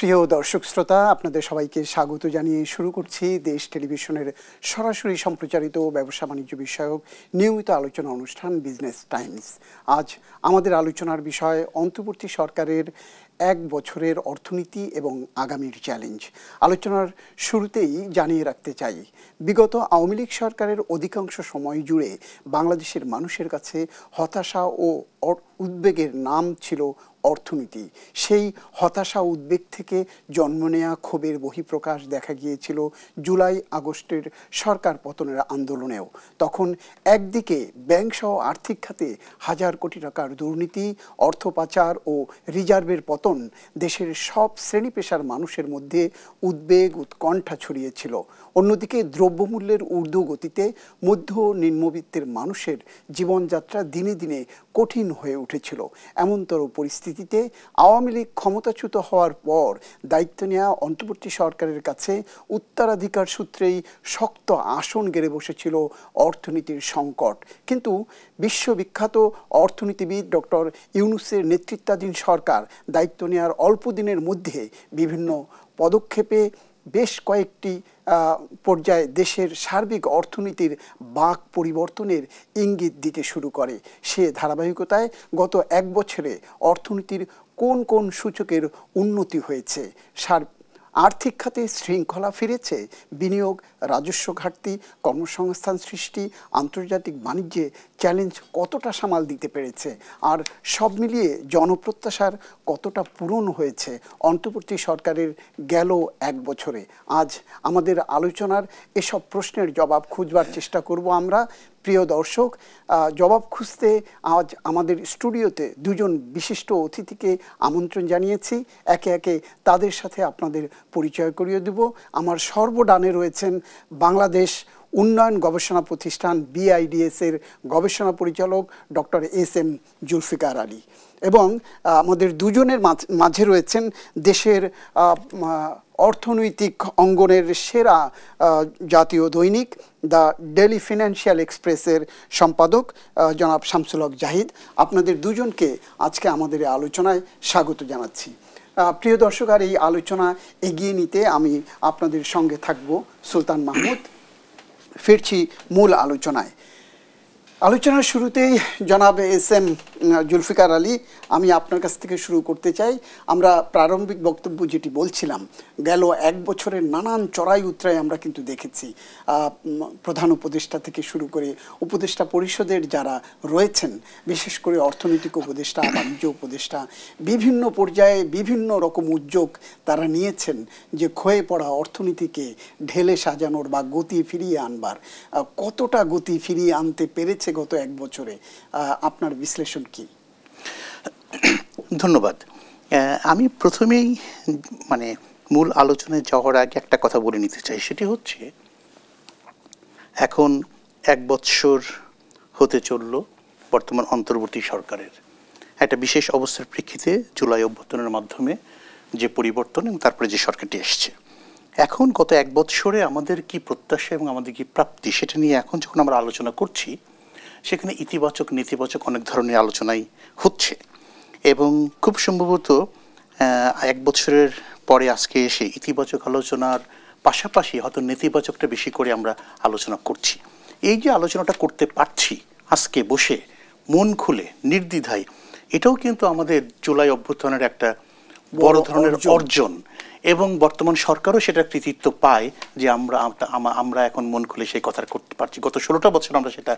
প্রিয় দর্শক শ্রোতা, আপনাদের সবাইকে স্বাগত জানিয়ে শুরু করছি দেশ টেলিভিশনের সরাসরি সম্প্রচারিত ব্যবসা বাণিজ্য বিষয়ক নিয়মিত আলোচনা অনুষ্ঠান বিজনেস টাইমস। আজ আমাদের আলোচনার বিষয় অন্তর্বর্তী সরকারের এক বছরের অর্থনীতি এবং আগামীর চ্যালেঞ্জ। আলোচনার শুরুতেই জানিয়ে রাখতে চাই, বিগত আওয়ামী লীগ সরকারের অধিকাংশ সময় জুড়ে বাংলাদেশের মানুষের কাছে হতাশা ও উদ্বেগের নাম ছিল অর্থনীতি। সেই হতাশা উদ্বেগ থেকে জন্ম নেয়া ক্ষোভের বহিঃপ্রকাশ দেখা গিয়েছিল জুলাই আগস্টের সরকার পতনের আন্দোলনেও। তখন একদিকে ব্যাংকসহ আর্থিক খাতে হাজার কোটি টাকার দুর্নীতি, অর্থ পাচার ও রিজার্ভের পতন দেশের সব শ্রেণী পেশার মানুষের মধ্যে উদ্বেগ উৎকণ্ঠা ছড়িয়েছিল। অন্যদিকে দ্রব্যমূল্যের ঊর্ধ্বগতিতে মধ্য ও নিম্নবিত্তের মানুষের জীবনযাত্রা দিনে দিনে কঠিন হয়ে উঠেছিল। এমনতর পরিস্থিতিতে আওয়ামী লীগ ক্ষমতাচ্যুত হওয়ার পর দায়িত্ব নেওয়া অন্তর্বর্তী সরকারের কাছে উত্তরাধিকার সূত্রেই শক্ত আসন গেড়ে বসেছিল অর্থনীতির সংকট। কিন্তু বিশ্ববিখ্যাত অর্থনীতিবিদ ডক্টর ইউনূসের নেতৃত্বাধীন সরকার দায়িত্ব নেওয়ার অল্প দিনের মধ্যে বিভিন্ন পদক্ষেপে বেশ কয়েকটি পর্যায়ে দেশের সার্বিক অর্থনীতির বাঁক পরিবর্তনের ইঙ্গিত দিতে শুরু করে। সে ধারাবাহিকতায় গত এক বছরে অর্থনীতির কোন কোন সূচকের উন্নতি হয়েছে, আর্থিক খাতে শৃঙ্খলা ফিরেছে, বিনিয়োগ, রাজস্ব ঘাটতি, কর্মসংস্থান সৃষ্টি, আন্তর্জাতিক বাণিজ্যে চ্যালেঞ্জ কতটা সামাল দিতে পেরেছে, আর সব মিলিয়ে জনপ্রত্যাশার কতটা পূরণ হয়েছে অন্তর্বর্তী সরকারের গেল এক বছরে। আজ আমাদের আলোচনার এসব প্রশ্নের জবাব খুঁজবার চেষ্টা করব আমরা। প্রিয় দর্শক, জবাব খুঁজতে আজ আমাদের স্টুডিওতে দুজন বিশিষ্ট অতিথিকে আমন্ত্রণ জানিয়েছি। একে একে তাদের সাথে আপনাদের পরিচয় করিয়ে দেব। আমার সর্বডানে রয়েছেন বাংলাদেশ উন্নয়ন গবেষণা প্রতিষ্ঠান BIDS-এর গবেষণা পরিচালক ডক্টর SM জুলফিকার আলী, এবং আমাদের দুজনের মাঝে রয়েছেন দেশের অর্থনৈতিক অঙ্গনের সেরা জাতীয় দৈনিক দ্য ডেইলি ফিনান্সিয়াল এক্সপ্রেসের সম্পাদক জনাব শামসুল হক জাহিদ। আপনাদের দুজনকে আজকে আমাদের এই আলোচনায় স্বাগত জানাচ্ছি। প্রিয় দর্শক, আর এই আলোচনা এগিয়ে নিতে আমি আপনাদের সঙ্গে থাকব সুলতান মাহমুদ। ফিরছি মূল আলোচনায়। আলোচনার শুরুতেই জনাব SM জুলফিকার আলী, আমি আপনার কাছ থেকে শুরু করতে চাই। আমরা প্রারম্ভিক বক্তব্য যেটি বলছিলাম, গেল এক বছরের নানান চড়াই উতরাই আমরা কিন্তু দেখেছি। প্রধান উপদেষ্টা থেকে শুরু করে উপদেষ্টা পরিষদের যারা রয়েছেন, বিশেষ করে অর্থনৈতিক উপদেষ্টা, বাণিজ্য উপদেষ্টা, বিভিন্ন পর্যায়ে বিভিন্ন রকম উদ্যোগ তারা নিয়েছেন যে ক্ষয়ে পড়া অর্থনীতিকে ঢেলে সাজানোর বা গতি ফিরিয়ে আনবার। কতটা গতি ফিরিয়ে আনতে পেরেছে গত এক বছরে? আপনার বিশ্লেষণ কি? ধন্যবাদ। আমি প্রথমেই মূল আলোচনায় যাওয়ার আগে একটা কথা বলে নিতে চাই। সেটি হচ্ছে, এখন এক বৎসর হতে চলল বর্তমান অন্তর্বর্তী সরকারের। একটা বিশেষ অবস্থার প্রেক্ষিতে জুলাই অভ্যুত্থানের মাধ্যমে যে পরিবর্তন এবং তারপরে যে সরকারটি এসছে, এখন গত এক বৎসরে আমাদের কি প্রত্যাশা এবং আমাদের কি প্রাপ্তি, সেটা নিয়ে এখন যখন আমরা আলোচনা করছি, সেখানে ইতিবাচক নেতিবাচক অনেক ধরনের আলোচনাই হচ্ছে। এবং খুব সম্ভবত এক বছরের পরে আজকে এসে ইতিবাচক আলোচনার পাশাপাশি হয়তো নেতিবাচকটা বেশি করে আমরা আলোচনা করছি। এই যে আলোচনাটা করতে পারছি আজকে বসে মন খুলে নির্দ্বিধায়, এটাও কিন্তু আমাদের জুলাই অভ্যুত্থানের একটা বড় ধরনের অর্জন। এবং বর্তমান সরকারও সেটা কৃতিত্ব পায় যে আমরা এখন মন খুলে সেই কথা করতে পারছি। গত 16টা বছর আমরা সেটা,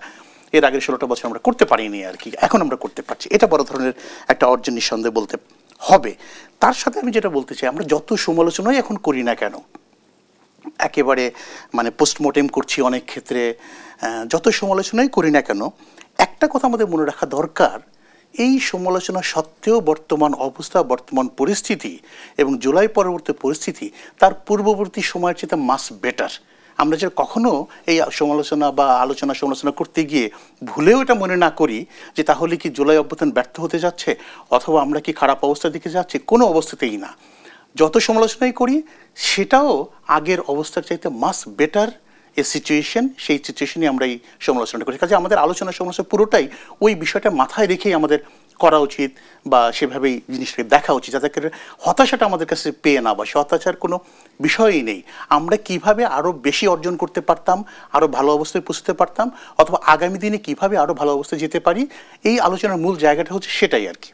এর আগের 16টা বছর আমরা করতে পারিনি আর কি, এখন আমরা করতে পারছি। এটা বড় ধরনের একটা অর্জন নিঃসন্দেহে বলতে হবে। তার সাথে আমি যেটা বলতে চাই, আমরা যত সমালোচনাই এখন করি না কেন, একেবারে পোস্টমর্টেম করছি অনেক ক্ষেত্রে, যত সমালোচনাই করি না কেন, একটা কথা আমাদের মনে রাখা দরকার, এই সমালোচনা সত্ত্বেও বর্তমান অবস্থা, বর্তমান পরিস্থিতি এবং জুলাই পরবর্তী পরিস্থিতি তার পূর্ববর্তী সময়ের চেয়ে মাস বেটার। আমরা যে কখনো এই সমালোচনা বা সমালোচনা করতে গিয়ে ভুলেও এটা মনে না করি যে তাহলে কি জুলাই অভ্যুত্থান ব্যর্থ হতে যাচ্ছে অথবা আমরা কি খারাপ অবস্থার দিকে যাচ্ছি, কোনো অবস্থাতেই না। যত সমালোচনাই করি সেটাও আগের অবস্থার চাইতে মাস বেটার এ সিচুয়েশন, সেই সিচুয়েশনে আমরা এই সমালোচনা করি। কাজে আমাদের আলোচনা সমালোচনা পুরোটাই ওই বিষয়টা মাথায় রেখেই আমাদের করা উচিত বা সেভাবেই জিনিসটাকে দেখা উচিত, যাতে করে হতাশাটা আমাদের কাছে পেয়ে না বসে। হতাশার কোনো বিষয়ই নেই। আমরা কিভাবে আরও বেশি অর্জন করতে পারতাম, আরও ভালো অবস্থায় পৌঁছতে পারতাম, অথবা আগামী দিনে কিভাবে আরও ভালো অবস্থায় যেতে পারি, এই আলোচনার মূল জায়গাটা হচ্ছে সেটাই আর কি।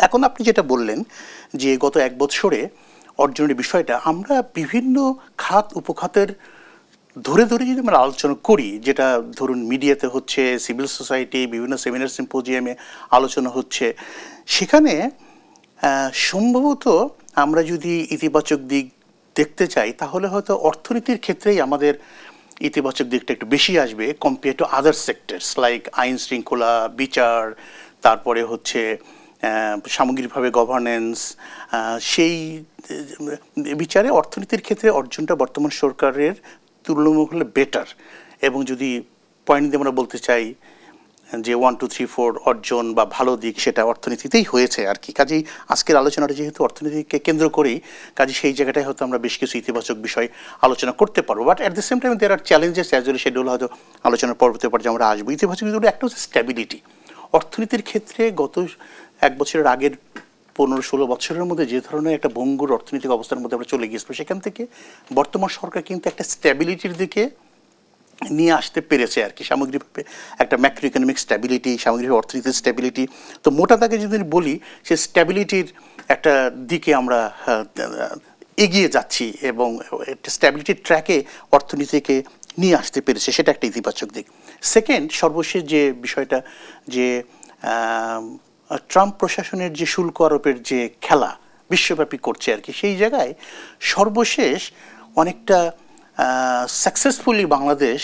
এখন আপনি যেটা বললেন যে গত এক বছরে অর্জনের বিষয়টা, আমরা বিভিন্ন খাত উপখাতের ধরে ধরে যদি আমরা আলোচনা করি, যেটা ধরুন মিডিয়াতে হচ্ছে, সিভিল সোসাইটি, বিভিন্ন সেমিনার সিম্পোজিয়ামে আলোচনা হচ্ছে, সেখানে সম্ভবত আমরা যদি ইতিবাচক দিক দেখতে চাই তাহলে হয়তো অর্থনীতির ক্ষেত্রেই আমাদের ইতিবাচক দিকটা একটু বেশি আসবে compare to other sectors like আইন শৃঙ্খলা, বিচার, তারপরে হচ্ছে সামগ্রিকভাবে গভর্নেন্স। সেই বিচারে অর্থনীতির ক্ষেত্রে অর্জনটা বর্তমান সরকারের তুলনামূলক বেটার। এবং যদি পয়েন্ট দিয়ে আমরা বলতে চাই যে 1, 2, 3, 4 অর্জন বা ভালো দিক, সেটা অর্থনীতিতেই হয়েছে আর কি। কাজেই আজকের আলোচনাটা যেহেতু অর্থনীতিকে কেন্দ্র করেই, কাজে সেই জায়গাটায় হয়তো আমরা বেশ কিছু ইতিবাচক বিষয় আলোচনা করতে পারবো। But at the same time there are challenges as well, সেগুলো হয়তো আলোচনার পরবর্তী পর্যায়ে আমরা আসবো। ইতিবাচক দিকগুলো একটা হচ্ছে স্ট্যাবিলিটি। অর্থনীতির ক্ষেত্রে গত এক বছরের আগের 15-16 বছরের মধ্যে যে ধরনের একটা ভঙ্গুর অর্থনৈতিক অবস্থার মধ্যে আমরা চলে গিয়েছিলাম, সেখান থেকে বর্তমান সরকার কিন্তু একটা স্ট্যাবিলিটির দিকে নিয়ে আসতে পেরেছে আর কি। সামগ্রিকভাবে একটা ম্যাক্রো ইকোনমিক স্ট্যাবিলিটি, সামগ্রিক অর্থনীতির স্ট্যাবিলিটি। তো মোটা দাগে যদি বলি, সে স্ট্যাবিলিটির একটা দিকে আমরা এগিয়ে যাচ্ছি এবং একটা স্ট্যাবিলিটির ট্র্যাকে অর্থনীতিকে নিয়ে আসতে পেরেছে, সেটা একটা ইতিবাচক দিক। সেকেন্ড, সর্বশেষ যে বিষয়টা, যে ট্রাম্প প্রশাসনের যে শুল্ক আরোপের যে খেলা বিশ্বব্যাপী করছে আর কি, সেই জায়গায় সর্বশেষ অনেকটা সাকসেসফুলি বাংলাদেশ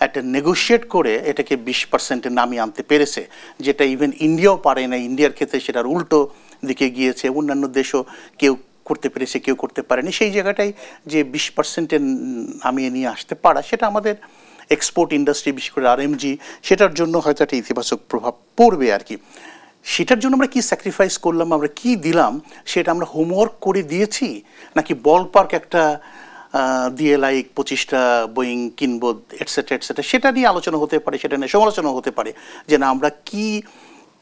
একটা নেগোশিয়েট করে এটাকে 20% নামিয়ে আনতে পেরেছে, যেটা ইভেন ইন্ডিয়াও পারে না। ইন্ডিয়ার ক্ষেত্রে সেটার উল্টো দিকে গিয়েছে। অন্যান্য দেশও কেউ করতে পেরেছে, কেউ করতে পারেনি। সেই জায়গাটাই যে 20% নামিয়ে নিয়ে আসতে পারা, সেটা আমাদের এক্সপোর্ট ইন্ডাস্ট্রি, বিশেষ করে আরএমজি, সেটার জন্য হয়তো একটা ইতিবাচক প্রভাব পড়বে আর কি। সেটার জন্য আমরা কি স্যাক্রিফাইস করলাম, আমরা কি দিলাম, সেটা আমরা হোমওয়ার্ক করে দিয়েছি, নাকি বল পার্ক একটা দিয়ে লাইক 25টা বোয়িং কিনবো এটসেট্রা এটসেট্রা, সেটা নিয়ে আলোচনা হতে পারে, সেটা নিয়ে সমালোচনা হতে পারে যে না আমরা কি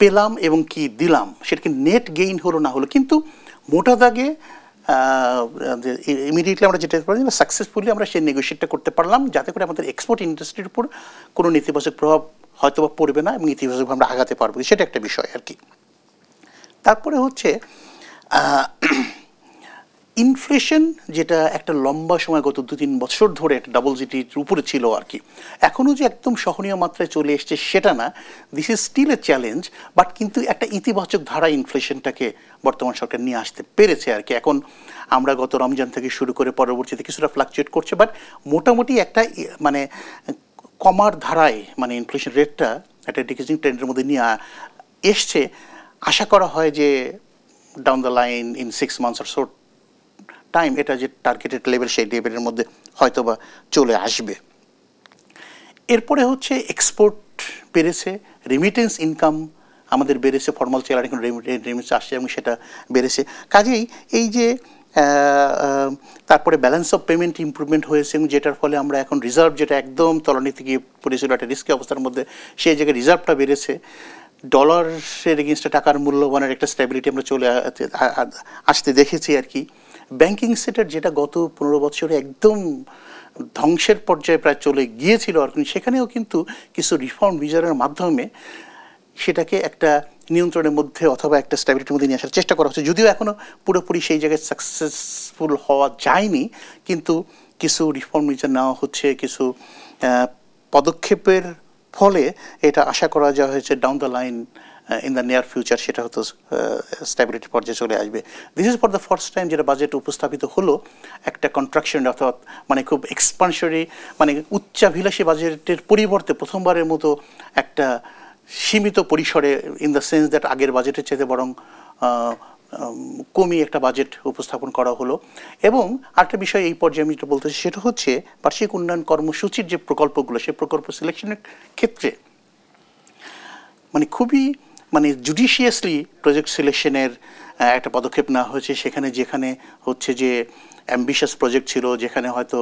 পেলাম এবং কি দিলাম, সেটা কি নেট গেইন হলো না হলো। কিন্তু মোটা দাগে ইমিডিয়েটলি আমরা যেটা পারি, সাকসেসফুলি আমরা সেই নেগোশিয়েটটা করতে পারলাম, যাতে করে আমাদের এক্সপোর্ট ইন্ডাস্ট্রির উপর কোনো নেতিবাচক প্রভাব হয়তো বা পড়বে না এবং ইতিবাচকভাবে আমরা আগাতে পারবো, সেটা একটা বিষয় আর কি। তারপরে হচ্ছে ইনফ্লেশন, যেটা একটা লম্বা সময় গত 2-3 বছর ধরে একটা ডাবল ডিজিটের উপরে ছিল আর কি, এখনও যে একদম সহনীয় মাত্রায় চলে এসছে সেটা না। This is still a challenge, but কিন্তু একটা ইতিবাচক ধারা ইনফ্লেশনটাকে বর্তমান সরকার নিয়ে আসতে পেরেছে আর কি। এখন আমরা গত রমজান থেকে শুরু করে পরবর্তীতে কিছুটা ফ্লাকচুয়েট করছে, বাট মোটামুটি একটা মানে কমার ধারায়, মানে ইনফ্লেশন রেটটা একটা ডিক্রিজিং ট্রেন্ডের মধ্যে নিয়ে এসছে। আশা করা হয় যে down the line in 6 months or so time, এটা যে টার্গেটেড লেভেল, সেই লেভেলের মধ্যে হয়তো বা চলে আসবে। এরপরে হচ্ছে এক্সপোর্ট বেড়েছে, রেমিটেন্স ইনকাম আমাদের বেড়েছে, ফর্মাল চেলার এখন রেমিটেন্স আসছে এবং সেটা বেড়েছে। কাজেই এই যে তারপরে ব্যালেন্স অফ পেমেন্ট ইমপ্রুভমেন্ট হয়েছে, এবং যেটার ফলে আমরা এখন রিজার্ভ, যেটা একদম তলানিতে গিয়ে পড়েছিল একটা রিস্কি অবস্থার মধ্যে, সেই জায়গায় রিজার্ভটা বেড়েছে। ডলারের এগেনস্টে টাকার মূল্যবানের একটা স্ট্যাবিলিটি আমরা চলে আসতে দেখেছি আর কি। ব্যাংকিং সেক্টর, যেটা গত 15 বছরে একদম ধ্বংসের পর্যায়ে প্রায় চলে গিয়েছিল আর কি, সেখানেও কিন্তু কিছু রিফর্ম মেজারের মাধ্যমে সেটাকে একটা নিয়ন্ত্রণের মধ্যে অথবা একটা স্ট্যাবিলিটির মধ্যে নিয়ে আসার চেষ্টা করা হচ্ছে। যদিও এখনও পুরোপুরি সেই জায়গায় সাকসেসফুল হওয়া যায়নি, কিন্তু কিছু রিফর্ম মেজার নেওয়া হচ্ছে, কিছু পদক্ষেপের ফলে এটা আশা করা যাওয়া হয়েছে down the line in the near future সেটা হয়তো স্ট্যাবিলিটি পর্যায়ে চলে আসবে। This is for the first time যেটা বাজেট উপস্থাপিত হলো, একটা কন্ট্রাকশন অর্থাৎ মানে খুব এক্সপানশনারি, মানে উচ্চাভিলাষী বাজেটের পরিবর্তে প্রথমবারের মতো একটা সীমিত পরিসরে, ইন দ্য সেন্স দ্যাট আগের বাজেটের চেয়ে বরং কমই একটা বাজেট উপস্থাপন করা হলো। এবং আরেকটা বিষয় এই পর্যায়ে আমি যেটা বলতে চাই সেটা হচ্ছে বার্ষিক উন্নয়ন কর্মসূচির যে প্রকল্পগুলো, সেই প্রকল্প সিলেকশনের ক্ষেত্রে মানে খুবই মানে জুডিশিয়াসলি প্রজেক্ট সিলেকশনের একটা পদক্ষেপ নেওয়া হয়েছে। সেখানে যেখানে হচ্ছে যে অ্যাম্বিশাস প্রজেক্ট ছিল, যেখানে হয়তো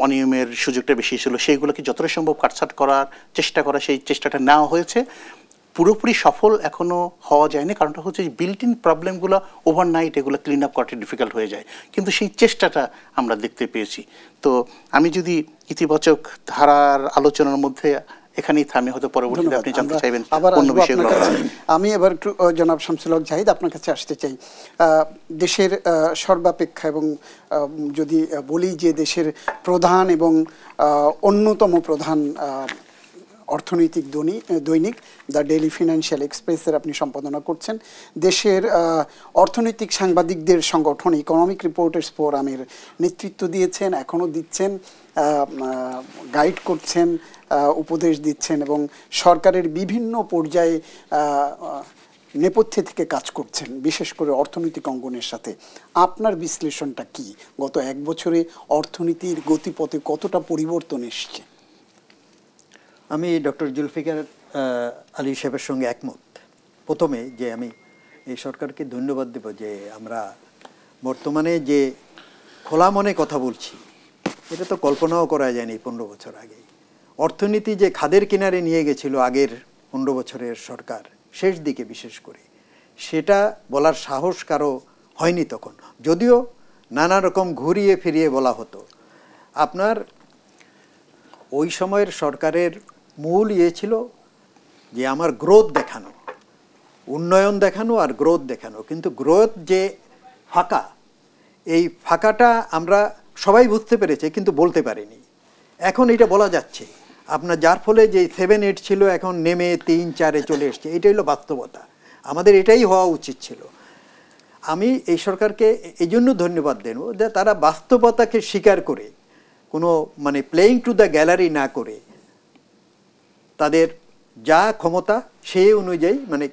অনিয়মের সুযোগটা বেশি ছিল, সেইগুলোকে যতটা সম্ভব কাটছাট করার চেষ্টা করা, সেই চেষ্টাটা নেওয়া হয়েছে। পুরোপুরি সফল এখনো হওয়া যায়নি, কারণটা হচ্ছে বিল্ট ইন প্রবলেমগুলো ওভারনাইট এগুলো ক্লিন আপ করাটা ডিফিকাল্ট হয়ে যায়, কিন্তু সেই চেষ্টাটা আমরা দেখতে পেয়েছি। তো আমি যদি ইতিবাচক ধারার আলোচনার মধ্যে এখানেই থামি, হয়তো পরবর্তীতে আপনি জানতে চাইবেন অন্য বিষয়গুলো। আমি এবার একটু জনাব শামসুল হক জাহিদ আপনার কাছে আসতে চাই। দেশের সর্বাপেক্ষা এবং যদি বলি যে দেশের প্রধান এবং অন্যতম প্রধান অর্থনৈতিক দৈনিক দ্য ডেইলি ফিনান্সিয়াল এক্সপ্রেসের আপনি সম্পাদনা করছেন, দেশের অর্থনৈতিক সাংবাদিকদের সংগঠন ইকোনমিক রিপোর্টার্স ফোরামের নেতৃত্ব দিয়েছেন, এখনও দিচ্ছেন, গাইড করছেন, উপদেশ দিচ্ছেন এবং সরকারের বিভিন্ন পর্যায়ে নেপথ্যে থেকে কাজ করছেন, বিশেষ করে অর্থনৈতিক অঙ্গনের সাথে। আপনার বিশ্লেষণটা কি? গত এক বছরে অর্থনীতির গতিপথে কতটা পরিবর্তন এসছে? আমি ডক্টর জুলফিকার আলী সাহেবের সঙ্গে একমত। প্রথমে যে আমি এই সরকারকে ধন্যবাদ দেব যে আমরা বর্তমানে যে খোলা মনে কথা বলছি, এটা তো কল্পনাও করা যায়নি 15 বছর আগে। অর্থনীতি যে খাদের কিনারে নিয়ে গেছিল আগের 15 বছরের সরকার, শেষ দিকে বিশেষ করে, সেটা বলার সাহস কারো হয়নি তখন, যদিও নানা রকম ঘুরিয়ে ফিরিয়ে বলা হতো। আপনার ওই সময়ের সরকারের মূল ছিল যে আমার গ্রোথ দেখানো, উন্নয়ন দেখানো আর গ্রোথ দেখানো, কিন্তু গ্রোথ যে ফাঁকা, এই ফাঁকাটা আমরা সবাই বুঝতে পেরেছি কিন্তু বলতে পারিনি। এখন এটা বলা যাচ্ছে আপনার, যার ফলে যে 7-8 ছিল এখন নেমে 3-4-এ চলে এসছে। এটাই হলো বাস্তবতা, আমাদের এটাই হওয়া উচিত ছিল। আমি এই সরকারকে এই জন্য ধন্যবাদ দেব যে তারা বাস্তবতাকে স্বীকার করে, কোনো মানে প্লেয়িং টু দ্য গ্যালারি না করে, তাদের যা ক্ষমতা সেই অনুযায়ী, মানে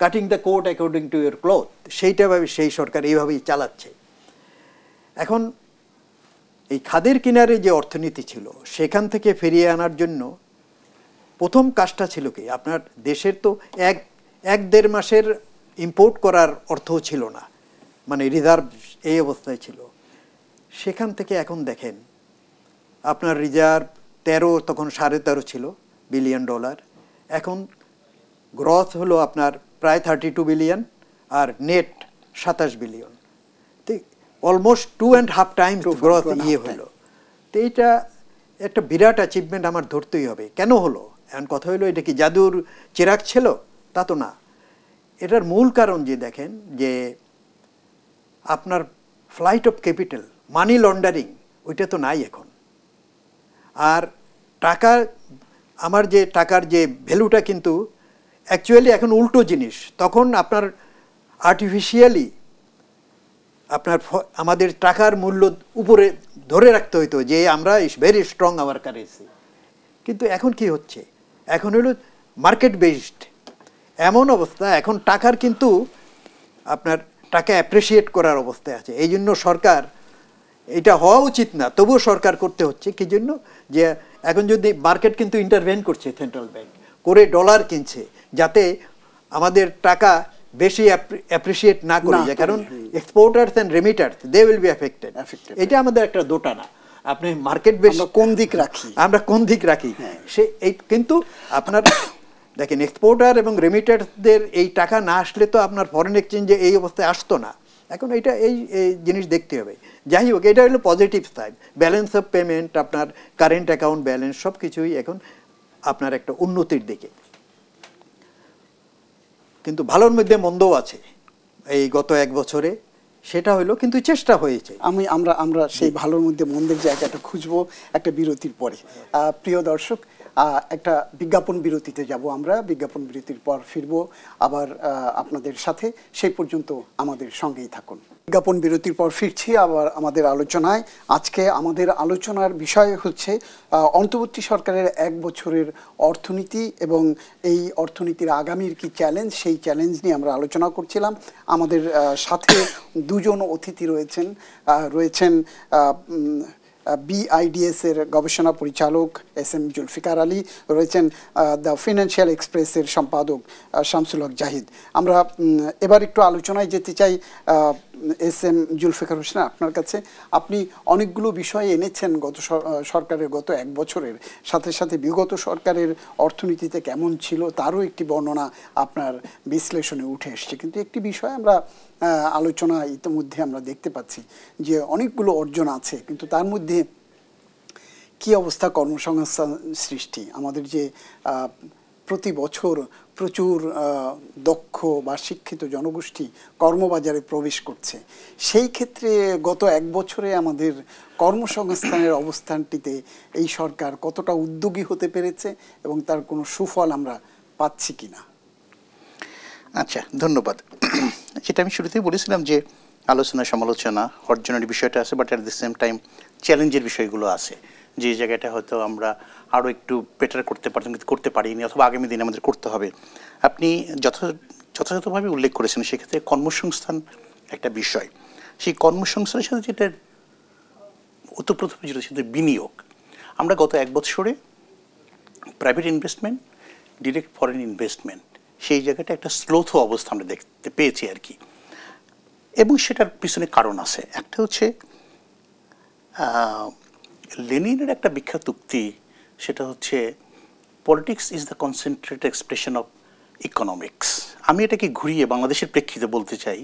cutting the coat according to your cloth, সেইটাভাবে সেই সরকার এইভাবেই চালাচ্ছে। এখন এই খাদের কিনারে যে অর্থনীতি ছিল সেখান থেকে ফিরিয়ে আনার জন্য প্রথম কাজটা ছিল কি, আপনার দেশের তো 1-1.5 মাসের ইম্পোর্ট করার অর্থ ছিল না, মানে রিজার্ভ এই অবস্থায় ছিল। সেখান থেকে এখন দেখেন আপনার রিজার্ভ 13, তখন $13.5 ছিল বিলিয়ন ডলার, এখন গ্রস হলো আপনার প্রায় 32 বিলিয়ন আর নেট 27 বিলিয়ন, তো অলমোস্ট 2.5 টাইমস গ্রস হলো। তো এইটা একটা বিরাট অ্যাচিভমেন্ট আমার ধরতেই হবে। কেন হলো? এখন কথা হলো এটা কি জাদুর চিরাগ ছিল? তা তো না। এটার মূল কারণ যে দেখেন যে আপনার flight of capital, money laundering, ওইটা তো নাই এখন। আর টাকা, আমার যে টাকার যে ভ্যালুটা কিন্তু অ্যাকচুয়ালি এখন উল্টো জিনিস। তখন আপনার আর্টিফিশিয়ালি আপনার আমাদের টাকার মূল্য উপরে ধরে রাখতে হইতো যে আমরা ভেরি স্ট্রং আওয়ার কারেন্সি, কিন্তু এখন কি হচ্ছে, এখন হলো মার্কেট বেসড এমন অবস্থা, এখন টাকার কিন্তু আপনার টাকা অ্যাপ্রিসিয়েট করার অবস্থায় আছে। এই জন্য সরকার, এটা হওয়া উচিত না, তবুও সরকার করতে হচ্ছে কি জন্য, যে এখন যদি মার্কেট কিন্তু ইন্টারভেন করছে, সেন্ট্রাল ব্যাংক করে ডলার কিনছে যাতে আমাদের টাকা বেশি অ্যাপ্রিসিয়েট না করে যায়, কারণ exporters and remitters they will be affected. এটা আমাদের একটা দোটানা, আপনি মার্কেট বেশি কোন দিক রাখি, আমরা কোন দিক রাখি সে এই, কিন্তু আপনার দেখেন এক্সপোর্টার এবং রেমিটার্সদের এই টাকা না আসলে তো আপনার ফরেন এক্সচেঞ্জে এই অবস্থায় আসতো না। এখন এটা এই জিনিস দেখতে হবে। যাই হোক, এটা হলো positive side, balance of payment, আপনার কারেন্ট অ্যাকাউন্ট ব্যালেন্স সব কিছুই এখন আপনার একটা উন্নতির দিকে। কিন্তু ভালোর মধ্যে মন্দও আছে এই গত এক বছরে, সেটা হলো কিন্তু চেষ্টা হয়েছে। আমরা সেই ভালোর মধ্যে মন্দের জায়গাটা খুঁজবো একটা বিরতির পরে। প্রিয় দর্শক, একটা বিজ্ঞাপন বিরতিতে যাব আমরা, বিজ্ঞাপন বিরতির পর ফিরবো আবার আপনাদের সাথে, সেই পর্যন্ত আমাদের সঙ্গেই থাকুন। বিজ্ঞাপন বিরতির পর ফিরছি আবার আমাদের আলোচনায়। আজকে আমাদের আলোচনার বিষয় হচ্ছে অন্তর্বর্তী সরকারের এক বছরের অর্থনীতি এবং এই অর্থনীতির আগামীর কি চ্যালেঞ্জ, সেই চ্যালেঞ্জ নিয়ে আমরা আলোচনা করছিলাম। আমাদের সাথে দুজন অতিথি রয়েছেন BIDS এর গবেষণা পরিচালক SM জুলফিকার আলী, রয়েছেন দ্য ফিনান্সিয়াল এক্সপ্রেসের সম্পাদক শামসুল হক জাহিদ। আমরা এবার একটু আলোচনায় যেতে চাই এস এম জুলফিকার হোসেন, আপনার কাছে আপনি অনেকগুলো বিষয় এনেছেন গত সরকারের গত এক বছরের, সাথে সাথে বিগত সরকারের অর্থনীতিতে কেমন ছিল তারও একটি বর্ণনা আপনার বিশ্লেষণে উঠে এসছে। কিন্তু একটি বিষয় আমরা আলোচনা ইতিমধ্যে আমরা দেখতে পাচ্ছি যে অনেকগুলো অর্জন আছে, কিন্তু তার মধ্যে কি অবস্থা কর্মসংস্থান সৃষ্টি, আমাদের যে প্রতি বছর প্রচুর দক্ষ বা শিক্ষিত জনগোষ্ঠী কর্মবাজারে প্রবেশ করছে, সেই ক্ষেত্রে গত এক বছরে আমাদের কর্মসংস্থানের অবস্থানটিতে এই সরকার কতটা উদ্যোগী হতে পেরেছে এবং তার কোনো সুফল আমরা পাচ্ছি কিনা? আচ্ছা, ধন্যবাদ। যেটা আমি শুরুতেই বলেছিলাম যে আলোচনা সমালোচনা অর্জনের বিষয়টা আছে, but at the same time চ্যালেঞ্জের বিষয়গুলো আছে, যে জায়গাটা হয়তো আমরা আরও একটু বেটার করতে পারতাম কিন্তু করতে পারিনি, অথবা আগামী দিনে আমাদের করতে হবে। আপনি যথাযথভাবে উল্লেখ করেছেন সেক্ষেত্রে কর্মসংস্থান একটা বিষয়। সেই কর্মসংস্থানের সাথে যেটা ওতপ্রোতভাবে জড়িত সেটা বিনিয়োগ। আমরা গত এক বছরে private investment, direct foreign investment, সেই জায়গাটা একটা স্লোথ অবস্থা আমরা দেখতে পেয়েছি আর কি। এবং সেটার পিছনে কারণ আছে। একটা হচ্ছে লেনিনের একটা বিখ্যাত উক্তি, সেটা হচ্ছে politics is the concentrated expression of economics. আমি এটাকে ঘুরিয়ে বাংলাদেশের প্রেক্ষিতে বলতে চাই,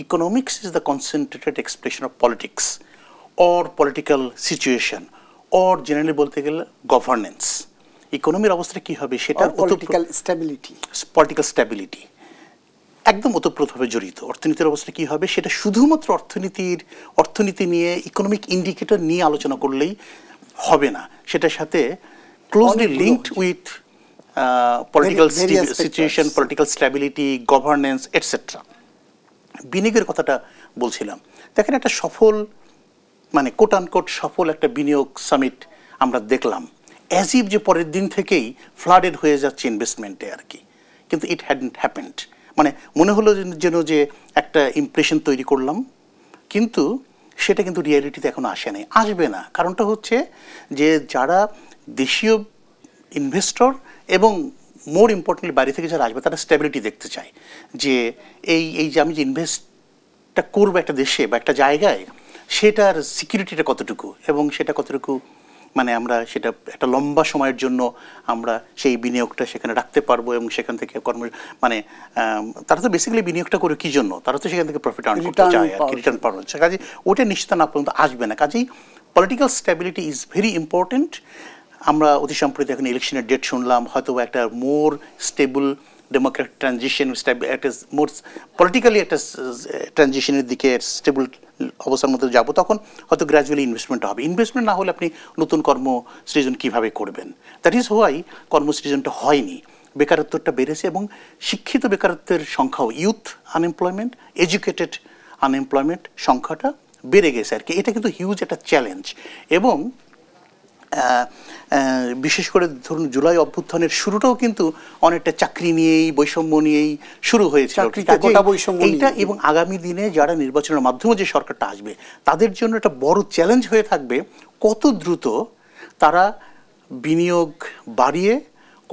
economics is the concentrated expression of politics or political situation, or generally বলতে গেলে গভর্নেন্স। ইকোনমির অবস্থাটা কী হবে সেটা পলিটিক্যাল স্ট্যাবিলিটি একদম ওতপ্রোতভাবে জড়িত। অর্থনীতির অবস্থা কী হবে সেটা শুধুমাত্র অর্থনীতি নিয়ে ইকোনমিক ইন্ডিকেটর নিয়ে আলোচনা করলেই হবে না, সেটার সাথে closely linked with political situation, political stability, governance etcetera. বিনিয়োগের কথাটা বলছিলাম, দেখেন একটা সফল মানে কোট আনকোট সফল একটা বিনিয়োগ সামিট আমরা দেখলাম, অ্যাজ ইফ যে পরের দিন থেকেই ফ্লাডেড হয়ে যাচ্ছে ইনভেস্টমেন্টে আর কি, কিন্তু ইট হ্যাডন্ট হ্যাপেন্ড। মানে মনে হলো যেন যে একটা ইমপ্রেশন তৈরি করলাম, কিন্তু সেটা কিন্তু রিয়ালিটিতে এখনো আসে নাই, আসবে না। কারণটা হচ্ছে যে যারা দেশীয় ইনভেস্টর এবং মোর ইম্পর্টেন্টলি বাইরে থেকে যারা আসবে তারা স্ট্যাবিলিটি দেখতে চায়, যে এই যে আমি যে ইনভেস্টটা করবো একটা দেশে বা একটা জায়গায়, সেটার সিকিউরিটিটা কতটুকু এবং সেটা কতটুকু মানে আমরা সেটা একটা লম্বা সময়ের জন্য আমরা সেই বিনিয়োগটা সেখানে রাখতে পারবো এবং সেখান থেকে মানে তারা তো বেসিক্যালি বিনিয়োগটা করে কী জন্য, তারা তো সেখান থেকে প্রফিট আর্ন করতে চায় আর কি, রিটার্ন পাওয়া হচ্ছে। কাজে ওটা নিশ্চিত না পর্যন্ত আসবে না। কাজেই political stability is very important. আমরা অতি সম্প্রতি এখন ইলেকশনের ডেট শুনলাম, হয়তো একটা মোর স্টেবল ডেমোক্রেটিক ট্রানজিশন, একটা মোর পলিটিক্যালি একটা ট্রানজিশনের দিকে স্টেবল অবস্থার মধ্যে যাব, তখন হয়তো গ্র্যাজুয়ালি ইনভেস্টমেন্ট হবে। ইনভেস্টমেন্ট না হলে আপনি নতুন কর্মসৃজন কীভাবে করবেন? দ্যাট ইজ হোয়াই কর্মসৃজনটা হয়নি, বেকারত্বটা বেড়েছে এবং শিক্ষিত বেকারত্বের সংখ্যাও, ইউথ আনএমপ্লয়মেন্ট, এডুকেটেড আনএমপ্লয়মেন্ট সংখ্যাটা বেড়ে গেছে আর কি। এটা কিন্তু হিউজ একটা চ্যালেঞ্জ। এবং বিশেষ করে ধরুন জুলাই অভ্যুত্থানের শুরুটাও কিন্তু অনেকটা চাকরি নিয়েই, বৈষম্য নিয়েই শুরু হয়েছে এইটা। এবং আগামী দিনে যারা নির্বাচনের মাধ্যমে যে সরকারটা আসবে তাদের জন্য একটা বড় চ্যালেঞ্জ হয়ে থাকবে কত দ্রুত তারা বিনিয়োগ বাড়িয়ে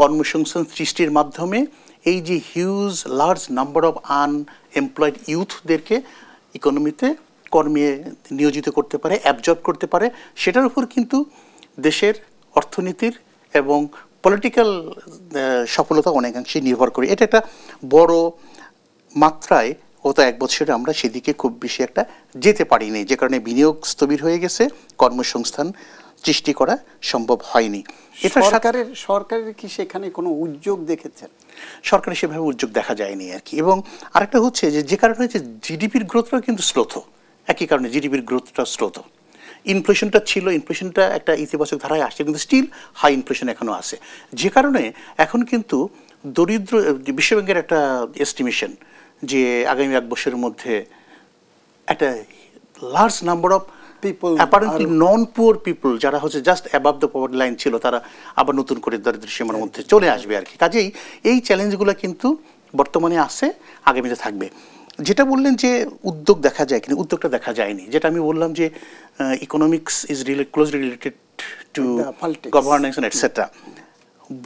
কর্মসংস্থান সৃষ্টির মাধ্যমে এই যে huge large number of unemployed ইউথদেরকে ইকোনমিতে কর্মে নিয়োজিত করতে পারে, অ্যাবজর্ব করতে পারে। সেটার উপর কিন্তু দেশের অর্থনীতির এবং পলিটিক্যাল সফলতা অনেকাংশেই নির্ভর করে। এটা একটা বড় মাত্রায় গত এক বছরে আমরা সেদিকে খুব বেশি একটা যেতে পারিনি, যে কারণে বিনিয়োগ স্থবির হয়ে গেছে, কর্মসংস্থান সৃষ্টি করা সম্ভব হয়নি। এটা সরকারের কি সেখানে কোনো উদ্যোগ দেখেছেন? সরকারের সেভাবে উদ্যোগ দেখা যায়নি আর কি। এবং আরেকটা হচ্ছে যে কারণে হচ্ছে জিডিপির গ্রোথটাও কিন্তু স্লোথ, একই কারণে জিডিপির গ্রোথটা স্লোথ। ইনফ্লেশনটা ছিল, ইনফ্লেশনটা একটা ইতিবাচক ধারায় আসছে, কিন্তু স্টিল হাই ইনফ্লেশন এখনও আছে, যে কারণে এখন কিন্তু দরিদ্র, বিশ্বব্যাংকের একটা এস্টিমেশন যে আগামী এক বছরের মধ্যে একটা large number of people, apparently non poor people, যারা হচ্ছে just above the poverty line ছিল, তারা আবার নতুন করে দারিদ্র্য সীমার মধ্যে চলে আসবে আর কি। কাজেই এই চ্যালেঞ্জগুলো কিন্তু বর্তমানে আছে, আগামীতে থাকবে। যেটা বললেন যে উদ্যোগ দেখা যায়, কিন্তু উদ্যোগটা দেখা যায়নি। যেটা আমি বললাম যে economics is closely related to governance etcetera.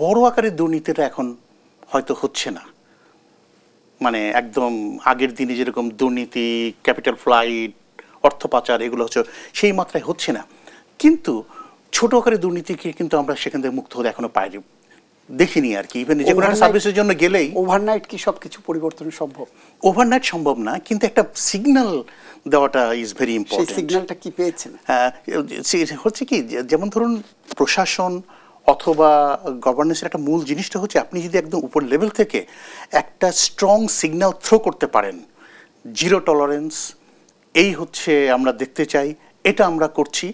বড় আকারের দুর্নীতিটা এখন হয়তো হচ্ছে না, মানে একদম আগের দিনে যেরকম দুর্নীতি, ক্যাপিটাল ফ্লাইট, অর্থ পাচার এগুলো হচ্ছে সেই মাত্রায় হচ্ছে না, কিন্তু ছোট আকারে দুর্নীতিকে কিন্তু আমরা সেখান থেকে মুক্ত হতে এখনো পাইনি, দেখিনি আর কি। ইভেন যে কোনো একটা সার্ভিসের জন্য গেলেই ওভারনাইট কি সবকিছু পরিবর্তন সম্ভব? ওভারনাইট সম্ভব না, কিন্তু একটা সিগন্যাল দেওয়াটা ইজ ভেরি ইম্পর্টেন্ট। সেই সিগন্যালটা কি পেয়েছেন? হচ্ছে কি, যেমন ধরুন প্রশাসন অথবা গভর্নেন্সের একটা মূল জিনিসটা হচ্ছে আপনি যদি একদম উপর লেভেল থেকে একটা স্ট্রং সিগন্যাল থ্রো করতে পারেন, জিরো টলারেন্স, এই হচ্ছে আমরা দেখতে চাই, এটা আমরা করছি,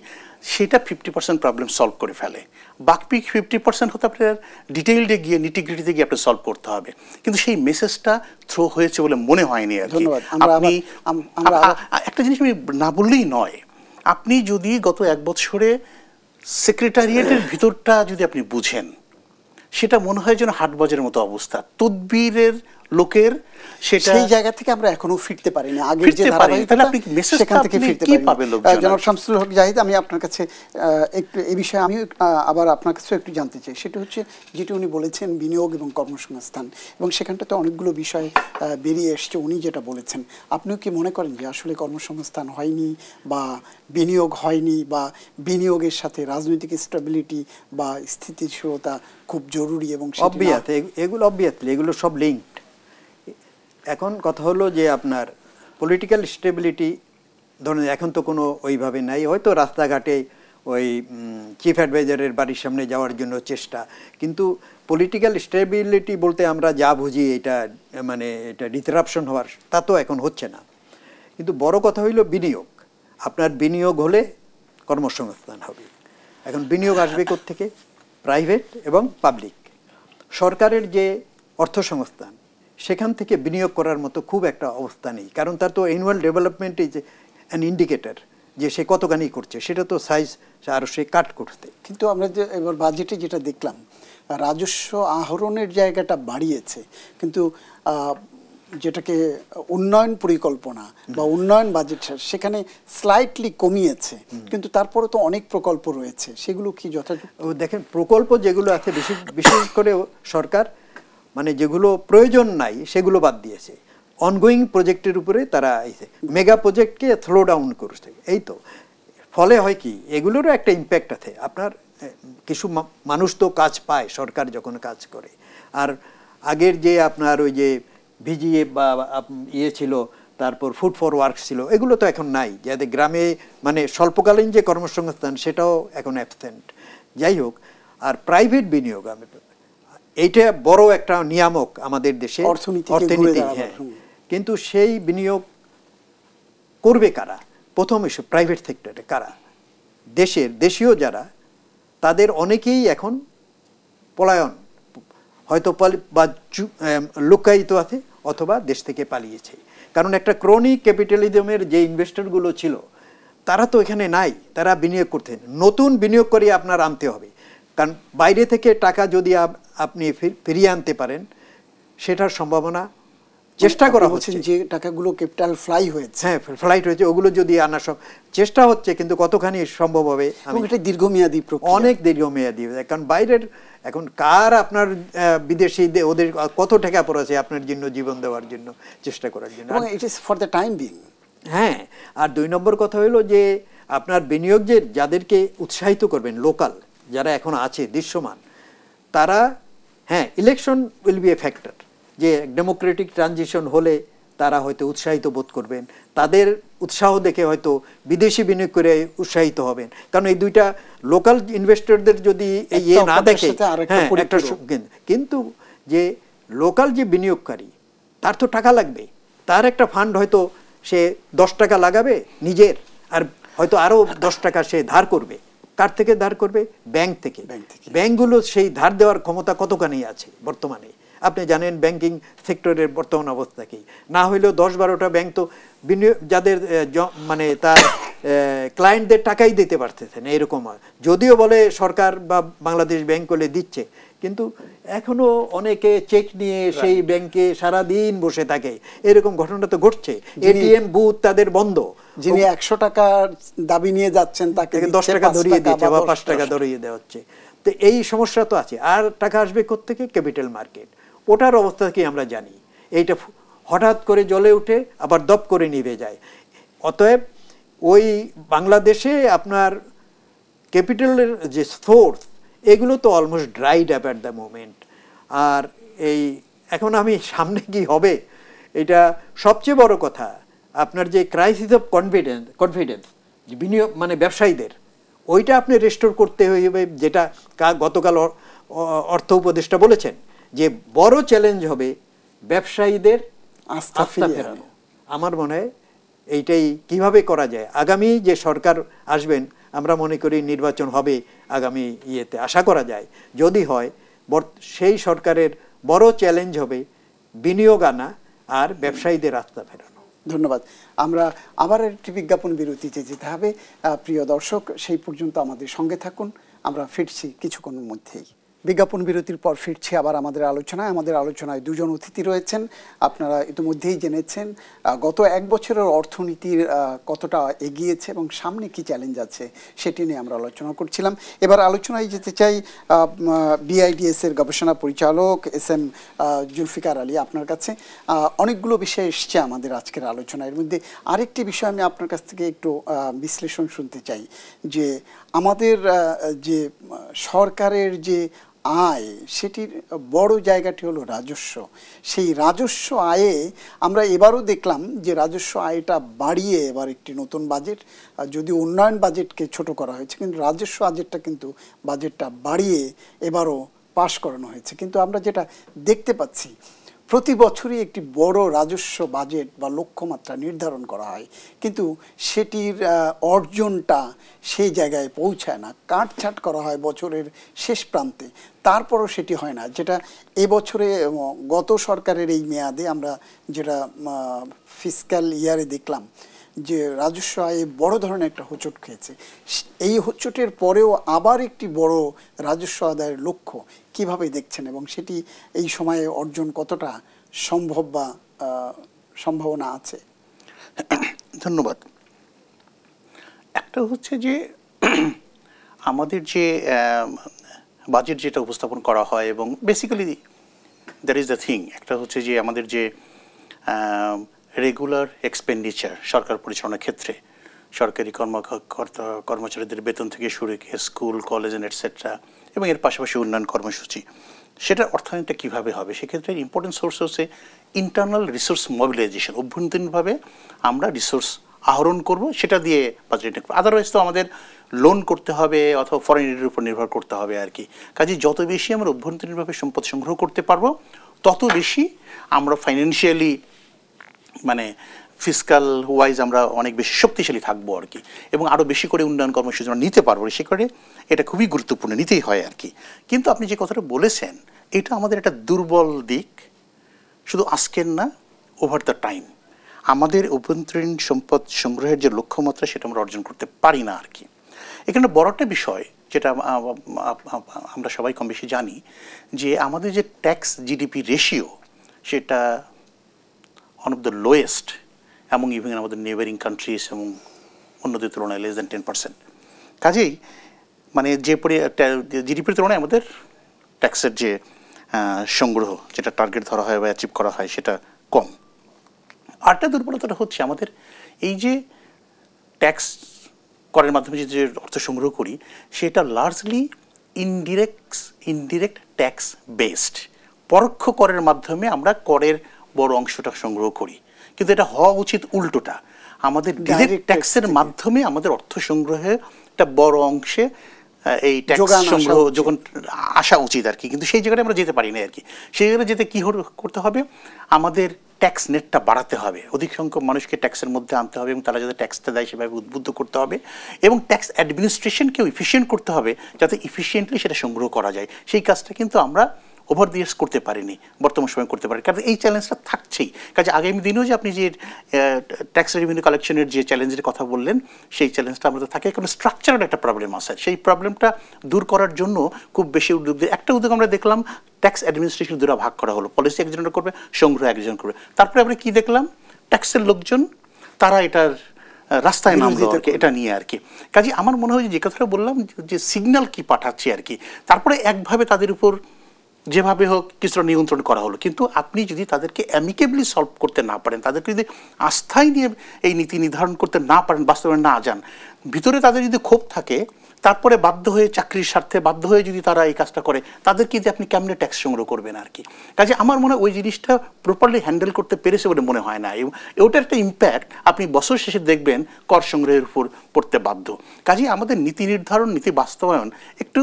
সেটা 50% প্রবলেম সলভ করে ফেলে। বাকি 50% হতে আপনার ডিটেইলডে গিয়ে নিটিগ্রিটিতে গিয়ে আপনার সলভ করতে হবে, কিন্তু সেই মেসেজটা থ্রো হয়েছে বলে মনে হয়নি আর কি। আপনি একটা জিনিস আমি না বললেই নয়, আপনি যদি গত 1 বছরে সেক্রেটারিয়েটের ভিতরটা যদি আপনি বুঝেন, সেটা মনে হয় যেন হাটবাজারের মতো অবস্থা, তদবিরের লোকের, সেটা সেই জায়গা থেকে আমরা এখনো ফিরতে পারি না। আগের যে ধারাবাহিকতা সেখান থেকে ফিরতে পারি না। জনাব শামসুল হক জাহিদ, আমি আপনার কাছে একটু এই বিষয়ে আমি আবার আপনার কাছে একটু জানতে চাই। সেটা হচ্ছে যেটা উনি বলেছেন বিনিয়োগ এবং কর্মসংস্থান, এবং সেখানটাতে অনেকগুলো বিষয় বেরিয়ে এসছে উনি যেটা বলেছেন। আপনিও কি মনে করেন যে আসলে কর্মসংস্থান হয়নি বা বিনিয়োগ হয়নি, বা বিনিয়োগের সাথে রাজনৈতিক স্টেবিলিটি বা স্থিতিশীলতা খুব জরুরি? এবং এগুলো সব লিঙ্কড। এখন কথা হলো যে আপনার পলিটিক্যাল স্টেবিলিটি ধরুন এখন তো কোনো ওইভাবে নাই, হয়তো রাস্তাঘাটে ওই চিফ অ্যাডভাইজারের বাড়ির সামনে যাওয়ার জন্য চেষ্টা, কিন্তু পলিটিক্যাল স্টেবিলিটি বলতে আমরা যা বুঝি এটা মানে এটা ডিসরাপশন হওয়ার, তা তো এখন হচ্ছে না। কিন্তু বড় কথা হইল বিনিয়োগ। আপনার বিনিয়োগ হলে কর্মসংস্থান হবে। এখন বিনিয়োগ আসবে কোত্থেকে? প্রাইভেট এবং পাবলিক। সরকারের যে অর্থসংস্থান সেখান থেকে বিনিয়োগ করার মতো খুব একটা অবস্থা নেই, কারণ তার তো annual development is an indicator যে সে কতখানি করছে, সেটা তো সাইজ আরও সে কাট করতে। কিন্তু আমরা যে এবার বাজেটে যেটা দেখলাম, রাজস্ব আহরণের জায়গাটা বাড়িয়েছে, কিন্তু যেটাকে উন্নয়ন পরিকল্পনা বা উন্নয়ন বাজেট সেখানে স্লাইটলি কমিয়েছে, কিন্তু তারপরে তো অনেক প্রকল্প রয়েছে, সেগুলো কি যথাযথ? দেখেন, প্রকল্প যেগুলো আছে বিশেষ করে সরকার মানে যেগুলো প্রয়োজন নাই সেগুলো বাদ দিয়েছে, অনগোয়িং প্রজেক্টের উপরে তারা মেগা প্রজেক্টকে স্লো ডাউন করছে। এই তো ফলে হয় কি, এগুলোরও একটা ইম্প্যাক্ট আছে। আপনার কিছু মানুষ তো কাজ পায় সরকার যখন কাজ করে, আর আগের যে আপনার ওই যে ভিজিএ বা ইয়ে ছিল, তারপর ফুড ফর ওয়ার্ক ছিল, এগুলো তো এখন নাই। যাতে গ্রামে মানে স্বল্পকালীন যে কর্মসংস্থান সেটাও এখন অ্যাবসেন্ট। যাই হোক, আর প্রাইভেট বিনিয়োগ এইটা বড় একটা নিয়ামক আমাদের দেশে অর্থনীতি। হ্যাঁ, কিন্তু সেই বিনিয়োগ করবে কারা? প্রথম এসে প্রাইভেট সেক্টরে কারা? দেশীয় যারা, তাদের অনেকেই এখন পলায়ন, হয়তো বা লুকায়িত আছে অথবা দেশ থেকে পালিয়েছে। কারণ একটা ক্রনিক ক্যাপিটালিজমের যে ইনভেস্টরগুলো ছিল তারা তো এখানে নাই, তারা বিনিয়োগ করতেন। নতুন বিনিয়োগ করে আপনার আনতে হবে, কারণ বাইরে থেকে টাকা যদি আপনি ফিরিয়ে আনতে পারেন সেটার সম্ভাবনা চেষ্টা করা হচ্ছে। যে টাকাগুলো ক্যাপিটাল ফ্লাই হয়েছে, হ্যাঁ ফ্লাইট হয়েছে, ওগুলো যদি আনার চেষ্টা হচ্ছে, কিন্তু কতখানি সম্ভব হবে? এটা দীর্ঘমেয়াদী প্রক্রিয়া, অনেক দীর্ঘমেয়াদী। কারণ বাইরের এখন কার আপনার বিদেশি ওদের কত টাকা পড়েছে আপনার জন্য জীবন দেওয়ার জন্য, চেষ্টা করার জন্য। It is for the time being. হ্যাঁ, আর 2 নম্বর কথা হলো যে আপনার বিনিয়োগ যে যাদেরকে উৎসাহিত করবেন, লোকাল যারা এখন আছে দৃশ্যমান, তারা হ্যাঁ election will B A factor, যে ডেমোক্রেটিক ট্রানজিশন হলে তারা হয়তো উৎসাহিত বোধ করবেন, তাদের উৎসাহ দেখে হয়তো বিদেশি বিনিয়োগ করে উৎসাহিত হবেন। কারণ এই দুইটা লোকাল ইনভেস্টরদের যদি ইয়ে না দেখে, হ্যাঁ একটা, কিন্তু যে লোকাল যে বিনিয়োগকারী তার তো টাকা লাগবে, তার একটা ফান্ড হয়তো সে 10 টাকা লাগাবে নিজের, আর হয়তো আরও 10 টাকা সে ধার করবে। কার থেকে ধার করবে? ব্যাংক থেকে। ব্যাংকগুলো সেই ধার দেওয়ার ক্ষমতা কতখানি আছে বর্তমানে? আপনি জানেন ব্যাংকিং সেক্টরের বর্তমান অবস্থা কি। না হইলেও 10-12টা ব্যাংক তো যাদের মানে তার ক্লায়েন্টদের টাকাই দিতে পারতেছে না, এরকম। যদিও বলে সরকার বা বাংলাদেশ ব্যাংক করলে দিচ্ছে, কিন্তু এখনো অনেকে চেক নিয়ে সেই ব্যাংকে সারাদিন বসে থাকে, এরকম ঘটনা তো ঘটছে। এটিএম বুথ তাদের বন্ধ, যিনি 100 টাকা দাবি নিয়ে যাচ্ছেন তাকে 10 টাকা ধরিয়ে দিচ্ছে বা 5 টাকা ধরিয়ে দেওয়া হচ্ছে। তো এই সমস্যা তো আছে। আর টাকা আসবে কোত্থেকে? Capital market. ওটার অবস্থা কি আমরা জানি। এইটা হঠাৎ করে জ্বলে উঠে আবার দপ করে নিভে যায়। অতএব ওই বাংলাদেশে আপনার ক্যাপিটালের যে সোর্স এগুলো তো almost dried up at the moment. আর এই এখন আমি সামনে কি হবে এটা সবচেয়ে বড় কথা, আপনার যে ক্রাইসিস অফ কনফিডেন্স বিনিয়োগ মানে ব্যবসায়ীদের, ওইটা আপনি রেস্টোর করতে হইবে, যেটা গতকাল অর্থ উপদেষ্টা বলেছেন যে বড় চ্যালেঞ্জ হবে ব্যবসায়ীদের আস্থা ফেরানো। আমার মনে হয় এইটাই কিভাবে করা যায়। আগামী যে সরকার আসবেন আমরা মনে করি নির্বাচন হবে আগামী ইয়েতে, আশা করা যায় যদি হয় সেই সরকারের বড় চ্যালেঞ্জ হবে বিনিয়োগ আনা আর ব্যবসায়ীদের আস্থা ফেরানো। ধন্যবাদ। আমরা আবার একটি বিজ্ঞাপন বিরতিতে যেতে হবে। প্রিয় দর্শক, সেই পর্যন্ত আমাদের সঙ্গে থাকুন, আমরা ফিরছি কিছুক্ষণের মধ্যেই। বিজ্ঞাপন বিরতির পর ফিরছি আবার আমাদের আলোচনায়। আমাদের আলোচনায় দুজন অতিথি রয়েছেন। আপনারা ইতিমধ্যেই জেনেছেন গত এক বছরের অর্থনীতির কতটা এগিয়েছে এবং সামনে কি চ্যালেঞ্জ আছে সেটি নিয়ে আমরা আলোচনা করছিলাম। এবার আলোচনায় যেতে চাই বিআইডিএস এর গবেষণা পরিচালক এস.এম. জুলফিকার আলী, আপনার কাছে। অনেকগুলো বিষয় এসছে আমাদের আজকের আলোচনার মধ্যে। আরেকটি বিষয় আমি আপনার কাছ থেকে একটু বিশ্লেষণ শুনতে চাই যে আমাদের যে সরকারের যে আয়, সেটির বড় জায়গাটি হলো রাজস্ব। সেই রাজস্ব আয়ে আমরা এবারও দেখলাম যে রাজস্ব আয়টা বাড়িয়ে এবার একটি নতুন বাজেট, যদি উন্নয়ন বাজেটকে ছোট করা হয়েছে কিন্তু রাজস্ব বাজেটটা বাড়িয়ে এবারও পাশ করানো হয়েছে। কিন্তু আমরা যেটা দেখতে পাচ্ছি প্রতি বছরই একটি বড় রাজস্ব বাজেট বা লক্ষ্যমাত্রা নির্ধারণ করা হয়, কিন্তু সেটির অর্জনটা সেই জায়গায় পৌঁছায় না, কাটছাট করা হয় বছরের শেষ প্রান্তে, তারপরও সেটি হয় না। যেটা এবছরে গত সরকারের এই মেয়াদে আমরা যেটা ফিসক্যাল ইয়ারে দেখলাম যে রাজস্ব আয়ে বড় ধরনের একটা হোঁচট খেয়েছে। এই হোঁচটের পরেও আবার একটি বড় রাজস্ব আদায়ের লক্ষ্য কিভাবে দেখছেন এবং সেটি এই সময়ে অর্জন কতটা সম্ভব বা সম্ভাবনা আছে? ধন্যবাদ। একটা হচ্ছে যে আমাদের যে বাজেট যেটা উপস্থাপন করা হয় এবং basically that is the thing, একটা হচ্ছে যে আমাদের যে রেগুলার এক্সপেন্ডিচার সরকার পরিচালনার ক্ষেত্রে সরকারি কর্মচারীদের বেতন থেকে শুরু করে স্কুল, কলেজ এটসেট্রা এবং এর পাশাপাশি উন্নয়ন কর্মসূচি, সেটার অর্থায়নটা কীভাবে হবে, সেক্ষেত্রে ইম্পর্টেন্ট সোর্স হচ্ছে ইন্টারনাল রিসোর্স মোবিলাইজেশন। অভ্যন্তরীণভাবে আমরা রিসোর্স আহরণ করব, সেটা দিয়ে বাজেট করবো। আদারওয়াইজ তো আমাদের লোন করতে হবে অথবা ফরেন এডের উপর নির্ভর করতে হবে আর কি। কাজে যত বেশি আমরা অভ্যন্তরীণভাবে সম্পদ সংগ্রহ করতে পারবো তত বেশি আমরা ফাইন্যান্সিয়ালি মানে ফিসকাল ওয়াইজ আমরা অনেক বেশি শক্তিশালী থাকবো আর কি, এবং আরও বেশি করে উন্নয়ন কর্মসূচি আমরা নিতে পারবো। সে করে এটা খুবই গুরুত্বপূর্ণ, নিতেই হয় আর কি। কিন্তু আপনি যে কথাটা বলেছেন এটা আমাদের একটা দুর্বল দিক, শুধু আজকের না, ওভার দ্য টাইম আমাদের অভ্যন্তরীণ সম্পদ সংগ্রহের যে লক্ষ্যমাত্রা সেটা আমরা অর্জন করতে পারি না আর কি। এখানে বড় একটা বিষয় যেটা আমরা সবাই কম বেশি জানি যে আমাদের যে ট্যাক্স জিডিপি রেশিও সেটা ওয়ান অফ দ্য লোয়েস্ট এবং ইভেন আমাদের নেবারিং কান্ট্রিজ এবং অন্যদের তুলনায় লেস দ্যান 10%। কাজেই মানে যে জিডিপির তুলনায় আমাদের ট্যাক্সের যে সংগ্রহ যেটা টার্গেট ধরা হয় বা অ্যাচিভ করা হয় সেটা কম। আরেকটা দুর্বলতাটা হচ্ছে আমাদের এই যে ট্যাক্স করের মাধ্যমে যে অর্থ সংগ্রহ করি সেটা লার্জলি ইনডিরেক্ট ট্যাক্স বেসড। পরোক্ষ করের মাধ্যমে আমরা করের বড় অংশটা সংগ্রহ করি, কিন্তু এটা হওয়া উচিত উল্টোটা। আমাদের ডিরেক্ট ট্যাক্সের মাধ্যমে আমাদের অর্থ সংগ্রহে একটা বড় অংশে এই ট্যাক্স সংগ্রহ যখন আসা উচিত আর কি, কিন্তু সেই জায়গায় আমরা যেতে পারি না আর কি। সেই জায়গায় যেতে কী করতে হবে, আমাদের ট্যাক্স নেটটা বাড়াতে হবে, অধিক সংখ্যক মানুষকে ট্যাক্সের মধ্যে আনতে হবে এবং তারা যাতে ট্যাক্সটা দেয় সেভাবে উদ্বুদ্ধ করতে হবে এবং ট্যাক্স অ্যাডমিনিস্ট্রেশনকেও ইফিশিয়েন্ট করতে হবে যাতে ইফিশিয়েন্টলি সেটা সংগ্রহ করা যায়। সেই কাজটা কিন্তু আমরা ওভার দি ইয়ার্স করতে পারিনি, বর্তমান সময় করতে পারি, কারণ এই চ্যালেঞ্জটা থাকছেই। কাজে আগামী দিনেও যে আপনি যে ট্যাক্স রেভিনিউ কালেকশনের যে চ্যালেঞ্জের কথা বললেন সেই চ্যালেঞ্জটা আমাদের থাকে, কারণ স্ট্রাকচারের একটা প্রবলেম আছে। সেই প্রবলেমটা দূর করার জন্য খুব বেশি উদ্যোগ একটা উদ্যোগ আমরা দেখলাম, ট্যাক্স অ্যাডমিনিস্ট্রেশন দুটো ভাগ করা হলো, পলিসি একজনের করবে, সংগ্রহ একজন করবে। তারপরে আমরা কি দেখলাম, ট্যাক্সের লোকজন তারা এটার রাস্তায় নামলো আর কি, এটা নিয়ে আর কি। কাজে আমার মনে হয় যে কথাটা বললাম যে সিগন্যাল কি পাঠাচ্ছে আর কি, তারপরে একভাবে তাদের উপর যেভাবে হোক কিছুটা নিয়ন্ত্রণ করা হলো, কিন্তু আপনি যদি তাদেরকে অ্যামিকেবলি সলভ করতে না পারেন, তাদেরকে যদি আস্থায় নিয়ে এই নীতি নির্ধারণ করতে না পারেন, বাস্তবায়ন না যান, ভিতরে তাদের যদি ক্ষোভ থাকে, তারপরে বাধ্য হয়ে চাকরির স্বার্থে বাধ্য হয়ে যদি তারা এই কাজটা করে, তাদেরকে দিয়ে আপনি কেমনে ট্যাক্স সংগ্রহ করবেন আর কি। কাজে আমার মনে হয় ওই জিনিসটা প্রপারলি হ্যান্ডেল করতে পেরেছে বলে মনে হয় না, এবং ওটার একটা ইম্প্যাক্ট আপনি বছর শেষে দেখবেন কর সংগ্রহের উপর পড়তে বাধ্য। কাজে আমাদের নীতি নির্ধারণ, নীতি বাস্তবায়ন একটু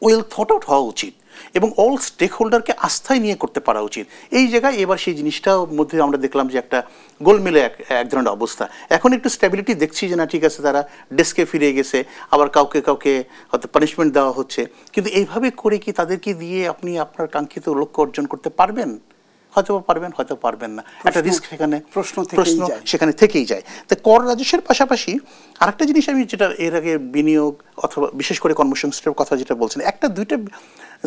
ওয়েল থট আউট হওয়া উচিত এবং অল স্টেক হোল্ডারকে আস্থায় নিয়ে করতে পারা উচিত। এই জায়গায় এবার সেই জিনিসটার মধ্যে আমরা দেখলাম যে একটা গোলমেলে এক ধরনের অবস্থা। এখন একটু স্ট্যাবিলিটি দেখছি যে না ঠিক আছে, তারা ডেস্কে ফিরে গেছে, আবার কাউকে কাউকে হয়তো পানিশমেন্ট দেওয়া হচ্ছে, কিন্তু এইভাবে করে কি তাদেরকে দিয়ে আপনি আপনার কাঙ্ক্ষিত লক্ষ্য অর্জন করতে পারবেন? হয়তো পারবেন, হয়তো পারবেন না। একটা রিস্ক সেখানে প্রশ্ন সেখানে থেকেই যায়। তো কর রাজস্বের পাশাপাশি আরেকটা জিনিস আমি যেটা এর আগে বিনিয়োগ অথবা বিশেষ করে কর্মসংস্থানের কথা যেটা বলছেন, একটা দুইটা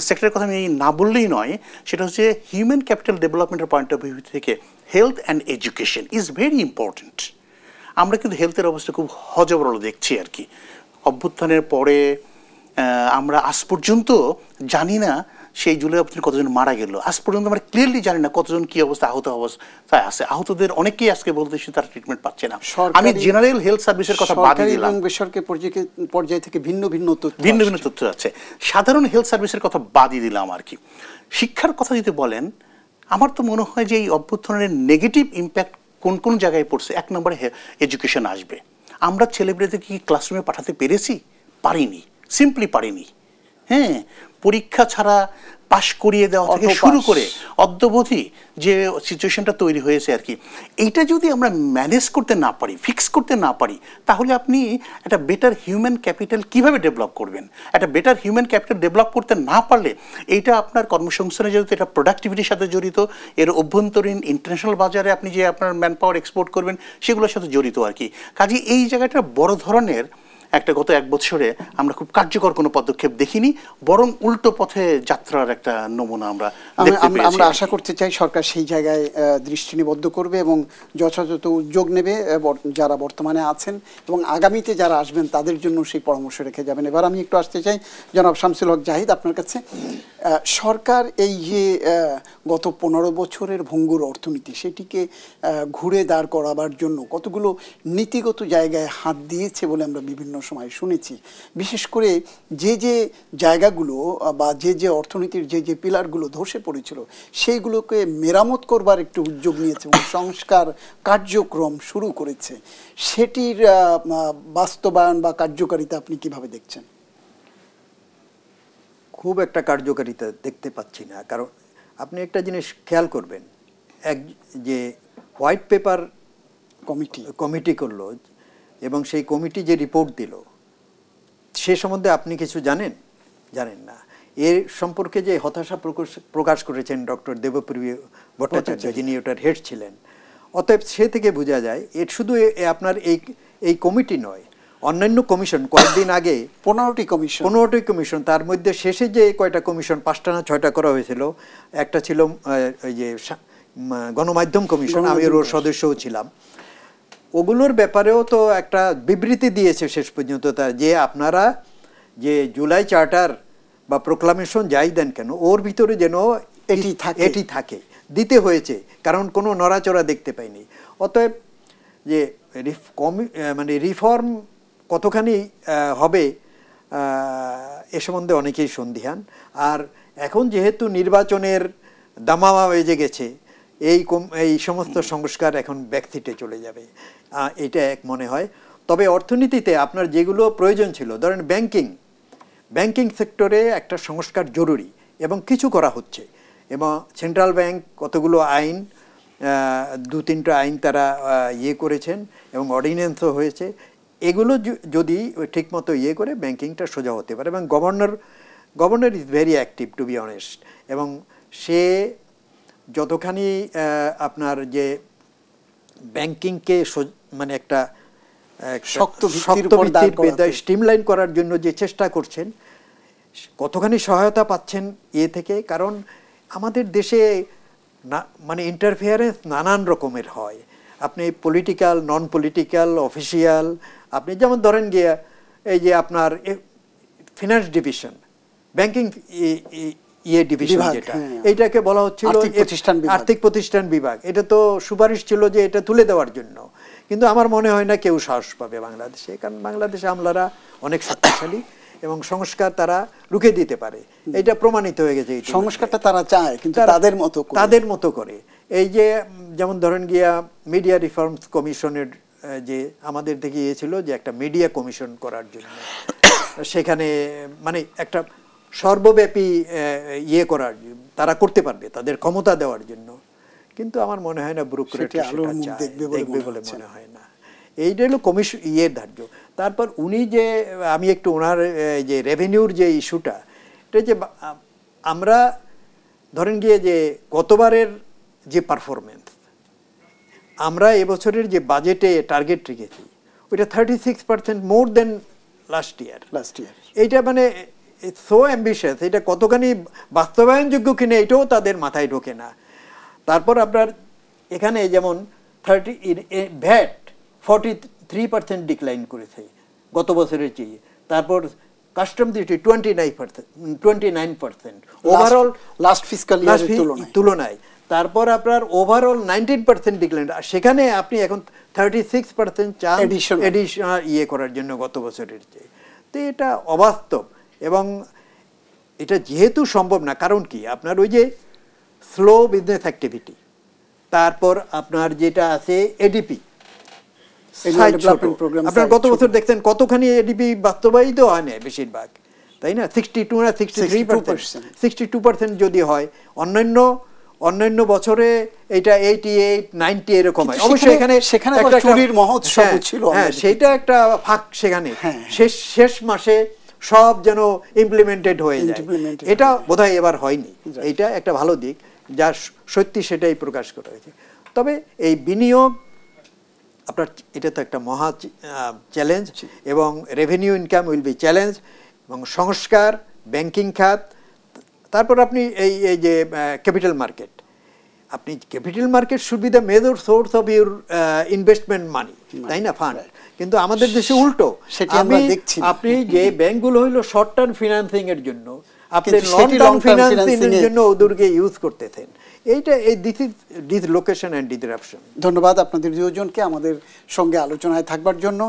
সেক্টরের কথা আমি না বললেই নয়, সেটা হচ্ছে হিউম্যান ক্যাপিটাল ডেভেলপমেন্টের পয়েন্ট অফ ভিউ থেকে health and education is very important. আমরা কিন্তু হেলথের অবস্থা খুব হজবরল দেখছি আর কি। অভ্যুত্থানের পরে আমরা আজ পর্যন্ত জানি না সেই জুলাই অভ্যুত্থানে কতজন মারা গেল, আজ পর্যন্ত আমরা ক্লিয়ারলি জানি না কতজন কি অবস্থা আহত অবস্থায় আছে। আহতদের অনেকেই আজকে বলতেছি তারা ট্রিটমেন্ট পাচ্ছে না। আমি জেনারেল হেলথ সার্ভিসের কথা বাদ দিলাম, বেসরকারি পর্যায় থেকে ভিন্ন ভিন্ন তথ্য আছে, সাধারণ হেলথ সার্ভিসের কথা বাদই দিলাম আর কি। শিক্ষার কথা যদি বলেন, আমার তো মনে হয় যে এই অভ্যুত্থানের নেগেটিভ ইম্প্যাক্ট কোন কোন জায়গায় পড়ছে। এক নম্বরে এডুকেশন আসবে। আমরা ছেলেমেয়েদেরকে কি ক্লাসরুমে পাঠাতে পেরেছি? পারিনি, সিম্পলি পারিনি। হ্যাঁ, পরীক্ষা ছাড়া পাশ করিয়ে দেওয়া থেকে শুরু করে অদ্যবধি যে সিচুয়েশনটা তৈরি হয়েছে আর কি, এইটা যদি আমরা ম্যানেজ করতে না পারি, ফিক্স করতে না পারি, তাহলে আপনি একটা বেটার হিউম্যান ক্যাপিটাল কিভাবে ডেভেলপ করবেন? একটা বেটার হিউম্যান ক্যাপিটাল ডেভেলপ করতে না পারলে এইটা আপনার কর্মসংস্থানে যেহেতু এটা প্রোডাক্টিভিটির সাথে জড়িত, এর অভ্যন্তরীণ ইন্টারন্যাশনাল বাজারে আপনি যে আপনার ম্যান পাওয়ার এক্সপোর্ট করবেন সেগুলোর সাথে জড়িত আর কি। কাজে এই জায়গাটা বড় ধরনের একটা গত এক বছরে আমরা খুব কার্যকর কোনো পদক্ষেপ দেখিনি, বরং উল্টো পথে যাত্রার একটা নমুনা আমরা আমরা আশা করতে চাই সরকার সেই জায়গায় দৃষ্টি নিবদ্ধ করবে এবং যথাযথ উদ্যোগ নেবে যারা বর্তমানে আছেন এবং আগামীতে যারা আসবেন তাদের জন্য সেই পরামর্শ রেখে যাবেন। এবার আমি একটু আসতে চাই জনাব শামসুল হক জাহিদ আপনার কাছে। সরকার এই যে গত 15 বছরের ভঙ্গুর অর্থনীতি সেটিকে ঘুরে দাঁড় করাবার জন্য কতগুলো নীতিগত জায়গায় হাত দিয়েছে বলে আমরা বিভিন্ন সময় শুনেছি। বিশেষ করে যে যে জায়গাগুলো বা যে যে অর্থনীতির যে যে পিলারগুলো ধসে পড়েছিল সেইগুলোকে মেরামত করবার একটু উদ্যোগ নিয়েছে এবং সংস্কার কার্যক্রম শুরু করেছে। সেটির বাস্তবায়ন বা কার্যকারিতা আপনি কিভাবে দেখছেন? খুব একটা কার্যকারিতা দেখতে পাচ্ছি না। কারণ আপনি একটা জিনিস খেয়াল করবেন, যে হোয়াইট পেপার কমিটি করলো এবং সেই কমিটি যে রিপোর্ট দিল সে সম্বন্ধে আপনি কিছু জানেন না। এর সম্পর্কে যে হতাশা প্রকাশ করেছেন ডক্টর দেবপ্রিয় ভট্টাচার্য, যিনি ওটার হেড ছিলেন। অতএব সে থেকে বোঝা যায় এর শুধু আপনার এই কমিটি নয়, অন্যান্য কমিশন কয়েকদিন আগে 15টি কমিশন, তার মধ্যে শেষে যে কয়টা কমিশন 5টা না 6টা করা হয়েছিল, একটা ছিল ওই যে গণমাধ্যম কমিশন, আমি ওর সদস্যও ছিলাম। ওগুলোর ব্যাপারেও তো একটা বিবৃতি দিয়েছে শেষ পর্যন্ত, যে আপনারা যে জুলাই চার্টার বা প্রোক্লামেশন যাই দেন কেন ওর ভিতরে যেন এটি থাকে দিতে হয়েছে, কারণ কোনো নড়াচড়া দেখতে পাইনি। অতএব যে রিফর্ম কতখানি হবে এ সম্বন্ধে অনেকেই সন্দিহান। আর এখন যেহেতু নির্বাচনের দামামা বেজে গেছে, এই সমস্ত সংস্কার এখন ব্যাকসিটে চলে যাবে, এটা এক মনে হয়। তবে অর্থনীতিতে আপনার যেগুলো প্রয়োজন ছিল, ধরেন ব্যাংকিং সেক্টরে একটা সংস্কার জরুরি এবং কিছু করা হচ্ছে, এবং সেন্ট্রাল ব্যাংক কতগুলো আইন 2-3টা আইন তারা করেছেন এবং অর্ডিন্যান্সও হয়েছে। এগুলো যদি ঠিকমতো করে ব্যাংকিংটা সোজা হতে পারে, এবং governor is very active to be honest, এবং সে যতখানি আপনার যে ব্যাংকিংকে মানে একটা শক্ত ভিত্তির স্ট্রিমলাইন করার জন্য যে চেষ্টা করছেন, কতখানি সহায়তা পাচ্ছেন থেকে। কারণ আমাদের দেশে মানে ইন্টারফেয়ারেন্স নানান রকমের হয়, আপনি পলিটিক্যাল, নন পলিটিক্যাল, অফিসিয়াল। আপনি যেমন ধরেন গিয়ে এই যে আপনার ফিনান্স ডিভিশন, ব্যাংকিং ডিভিশন বিভাগ, যেটা, হ্যাঁ। এইটাকে বলা হচ্ছিল আর্থিক প্রতিষ্ঠান বিভাগ। আর্থিক প্রতিষ্ঠান বিভাগ। এটা তো সুপারিশ ছিল যে এটা তুলে দেওয়ার জন্য, কিন্তু আমার মনে হয় না কেউ সাহস পাবে বাংলাদেশে, কারণ বাংলাদেশে আমলারা অনেক শক্তিশালী এবং সংস্কার তারা রুখে দিতে পারে, এটা প্রমাণিত হয়ে গেছে। সংস্কারটা তারা চায়, কিন্তু তাদের মতো করে। এই যে যেমন ধরেন গিয়া মিডিয়া রিফর্মস কমিশনের যে আমাদের থেকে ছিল যে একটা মিডিয়া কমিশন করার জন্য, সেখানে মানে একটা সর্বব্যাপী করার তারা করতে পারবে, তাদের ক্ষমতা দেওয়ার জন্য, কিন্তু আমার মনে হয় না ব্যুরোক্রেটরা সেটা দেখবে বলে মনে হয় না। এইটা হলো কমিশন ধার্য। তারপর উনি যে আমি একটু ওনার যে রেভিনিউর যে ইস্যুটা, এটা যে আমরা ধরেন গিয়ে যে গতবারের যে পারফরমেন্স, আমরা এবছরের যে বাজেটে টার্গেট রেখেছি ওইটা 36% মোর দেন লাস্ট ইয়ার। এইটা মানে সো অ্যাম্বিশিয়াস, এটা কতখানি বাস্তবায়নযোগ্য কিনা এটাও তাদের মাথায় ঢোকে না। তারপর আপনার এখানে যেমন ভ্যাট 43% ডিক্লাইন করেছে গত বছরের চেয়ে। তারপর custom duty 29% overall last fiscal ইয়ারের তুলনায়। তারপর আপনার ওভারঅল 19% ডিক্লাইন, সেখানে আপনি এখন 36% চান এডিশনাল করার জন্য গত বছরের চেয়ে। তো এটা অবাস্তব, এবং এটা যেহেতু সম্ভব না, কারণ কি আপনার ওই যে স্লো বিজনেস অ্যাক্টিভিটি, তারপর আপনার যেটা আছে এডিপি, আপনার গত বছর দেখছেন কতখানি এডিপি বাস্তবায়িত হয় না বেশিরভাগ, তাই না? 62 না 63% যদি হয়, অন্যান্য বছরে এটা 88, 90 এরকম হয়। অবশ্যই সেখানে একটা চুরির মহোৎসব ছিল, হ্যাঁ সেটা একটা ফাঁক সেখানে, শেষ মাসে সব যেন ইমপ্লিমেন্টেড হয়ে যায়, এটা বোধহয় এবার হয়নি। এটা একটা ভালো দিক, যা সত্যি সেটাই প্রকাশ করা হয়েছে। তবে এই বিনিয়োগ আপনার এটা তো একটা মহা চ্যালেঞ্জ, এবং revenue income will be challenge, এবং সংস্কার, ব্যাংকিং খাত, তারপর আপনি এই যে ক্যাপিটাল মার্কেট, আপনি capital market should be the major source of your investment money, তাই না, ফান্ড। কিন্তু আমাদের দেশে উল্টো, আপনি যে ব্যাংকগুলো হইলো শর্ট টার্ম ফিনান্সিং এর জন্য, আপনি লং টার্ম ফিনান্সিং এর জন্য ওদেরকে ইউজ করতেছেন। এইটা this is dislocation and disruption. ধন্যবাদ আপনাদের দুজনকে আমাদের সঙ্গে আলোচনায় থাকবার জন্য।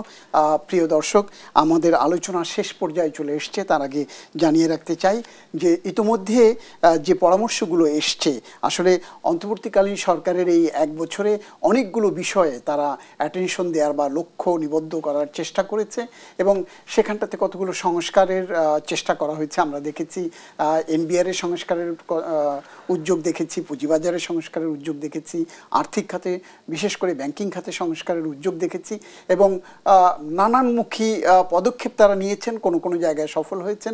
প্রিয় দর্শক, আমাদের আলোচনা শেষ পর্যায়ে চলে এসছে। তার আগে জানিয়ে রাখতে চাই যে ইতোমধ্যে যে পরামর্শগুলো এসছে, আসলে অন্তর্বর্তীকালীন সরকারের এই এক বছরে অনেকগুলো বিষয়ে তারা অ্যাটেনশন দেওয়ার বা লক্ষ্য নিবদ্ধ করার চেষ্টা করেছে, এবং সেখানটাতে কতগুলো সংস্কারের চেষ্টা করা হয়েছে। আমরা দেখেছি এনবিআর এর সংস্কারের উদ্যোগ দেখেছি, পুঁজিবাজারের সংস্কারের উদ্যোগ দেখেছি, আর্থিক খাতে বিশেষ করে ব্যাংকিং খাতে সংস্কারের উদ্যোগ দেখেছি, এবং নানানমুখী পদক্ষেপ তারা নিয়েছেন। কোনো জায়গায় সফল হয়েছেন,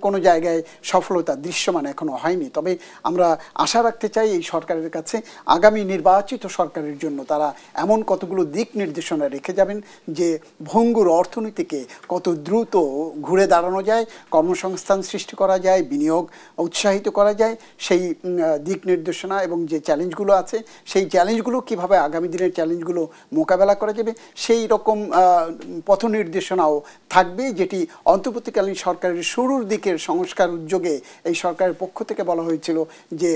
কোনো জায়গায় সফলতা দৃশ্যমান এখনও হয়নি। তবে আমরা আশা রাখতে চাই এই সরকারের কাছে আগামী নির্বাচিত সরকারের জন্য তারা এমন কতগুলো দিক নির্দেশনা রেখে যাবেন যে ভঙ্গুর অর্থনীতিকে কত দ্রুত ঘুরে দাঁড়ানো যায়, কর্মসংস্থান সৃষ্টি করা যায়, বিনিয়োগ উৎসাহিত করা যায়, সেই দিক নির্দেশনা এবং যে চ্যালেঞ্জগুলো আছে সেই চ্যালেঞ্জগুলো কীভাবে আগামী দিনের চ্যালেঞ্জগুলো মোকাবেলা করা যাবে সেই রকম পথ নির্দেশনাও থাকবে, যেটি অন্তর্বর্তীকালীন সরকারের শুরুর দিকের সংস্কার উদ্যোগে এই সরকারের পক্ষ থেকে বলা হয়েছিল যে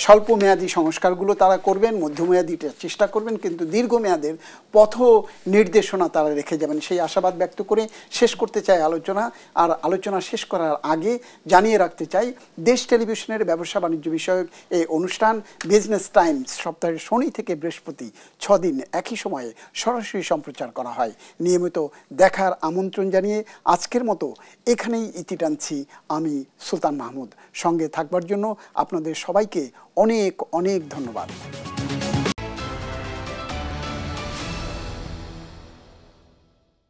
স্বল্পমেয়াদী সংস্কারগুলো তারা করবেন, মধ্যমেয়াদীটা চেষ্টা করবেন, কিন্তু দীর্ঘমেয়াদের পথ নির্দেশনা তারা রেখে যাবেন। সেই আশাবাদ ব্যক্ত করে শেষ করতে চাই আলোচনা। আর আলোচনা শেষ করার আগে জানিয়ে রাখতে চাই, দেশ টেলিভিশনের ব্যবসা বাণিজ্য বিষয়ক এই অনুষ্ঠান বিজনেস টাইমস সপ্তাহের শনি থেকে বৃহস্পতি 6 দিন একই সময়ে সরাসরি সম্প্রচার করা হয়। নিয়মিত দেখার আমন্ত্রণ জানিয়ে আজকের মতো এখানেই ইতি টানছি আমি সুলতান মাহমুদ। সঙ্গে থাকবার জন্য আপনাদের সবাইকে অনেক অনেক ধন্যবাদ।